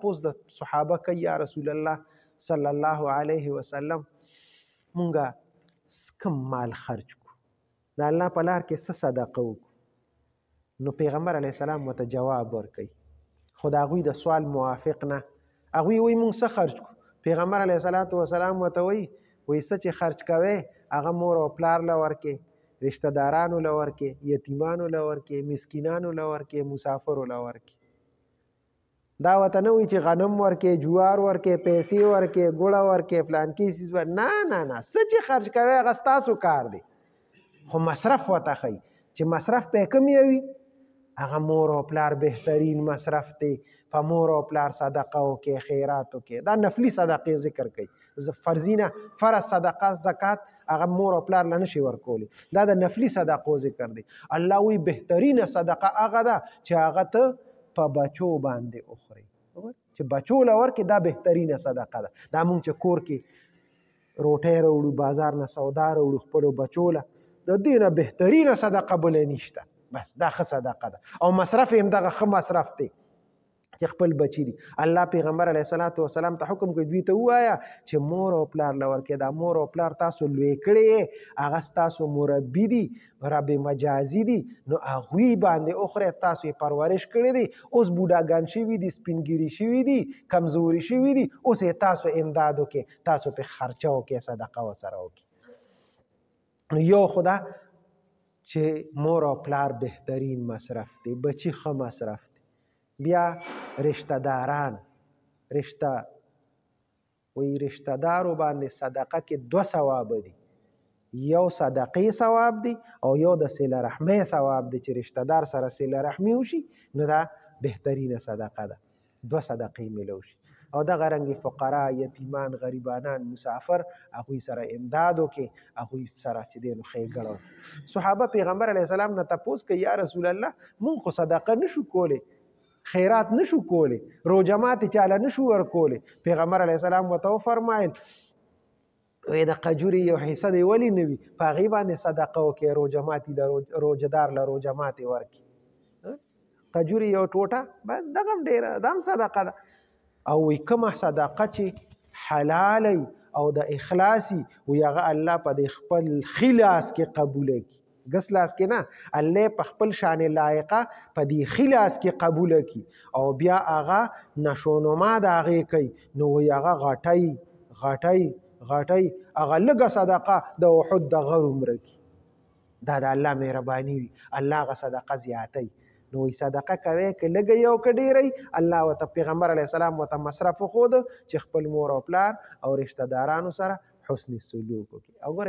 تپوس د صحابه کوي یا رسول الله صلی الله علیه وسلم مونږه کم مال خرج کو د الله په لار کې څه صدقه وکړو نو پیغمبر علیه السلام ورته جواب ورکوي خو د هغوی د سوال موافق نه هغوی وایي مونږ څه خرج کړو پیغمبر علیه السلام ورته وایي څه چې خرج کوئ هغه مور او پلار له ورکې رشته دارانو له ورکې یتیمانو له ورکې مسکینانو له ورکې مسافرو له ورکې دا ورته نه وایي چې غنم ورکې جوار ورکې پیسې ورکې ګوړه ورکې فلانکي څیز نه نه نه څه چې خرج کوئ هغه ستاسو کار دی خو مصرف ورته ښایي چې مصرف په کوم وي هغه مور او پلار بهترین مصرف دی په مور او پلار صدقه وکړئ خیرات وکړئ دا نفلي صدقې ذکر کوي فرضي نه فرض صدقه زکات هغه مور او پلار له نشي ورکولی دا د نفلي صدقو ذکر دی الله وی بهترینه صدقه هغه ده چې هغه ته په بچو باندې وخورئ چې بچو له ورکړي دا بهترینه صدقه ده دا مونږ چې کور کې روټۍ راوړو بازار نه سودا راوړو خپلو بچو له د دې نه بهترینه صدقه بله نشته بس دا ښه صدقه ده او مصرف هم دغه ښه مصرف دی چې خپل بچي دي الله پیغمبر علیه السلام ته حکم کوي دوی ته ووایه چې مور او پلار له ورکې دا مور او پلار تاسو لوی کړی هغه ستاسو مربي دي رب مجازي دي نو هغوی باندې اخرى تاسو یې پرورش کړی دی اوس بوډاګان شوي دي سپینګیري شوي دي کمزوري شوي دي اوس یې تاسو امداد وکړئ تاسو پې خرچه وکړئ صدقه ورسره وکړئ نو یو خو دا چې مور او پلار بهترین مصرف دی بچی ښه مصرف دی بیا رشته داران رشته دارو باندې صدقه کې دو ثواب دي یو صدقې ثواب دی او یو د صله رحمۍ ثواب دی چې رشته دار سره صله رحمي وشي نو دا بهترینه صدقه ده دو صدقې میلو شي او دغه رنګې فقرا یتیمان غریبانان مسافر هغوی سره امداد وکړي هغوی سره چې دی نو ښېګڼه صحابه پیغمبر علیه السلام نه تپوس کوي یا رسول الله مونږ خو صدقه نشو کولی خیرات نشو کولی روژه ماتې چاله نشو ورکولی پیغمبر علیه السلام ورته وفرمایل د قجوري یو حصه دی ولې نه وي په هغې باندې صدقه وکړئ روژه ماتي د روژهدار له روژه ماتې ورکړي قجوري یو ټوټه بس دغه هم ډېره دا هم صدقه ده او وی کومه صدقه چې حلالی او د اخلاصي وی هغه الله په د خپل خلاص کې قبوله کړي ګس لاس کې نه الله په خپل شان لایقه په دې خلاص کې قبوله کړي او بیا هغه نشونما د هغې کوي نو وی هغه غټی هغه لږه صدقه د احد د غر عمره کړي دا د الله مهرباني وي الله هغه صدقه زیاتی نو وی صدقه کوي که لږه یو که ډېری الله ورته پیغمبر علیه السلام ورته مصرف وښوده چې خپل مور او پلار او رشته دارانو سره حسن سلوک وکړي او ګوره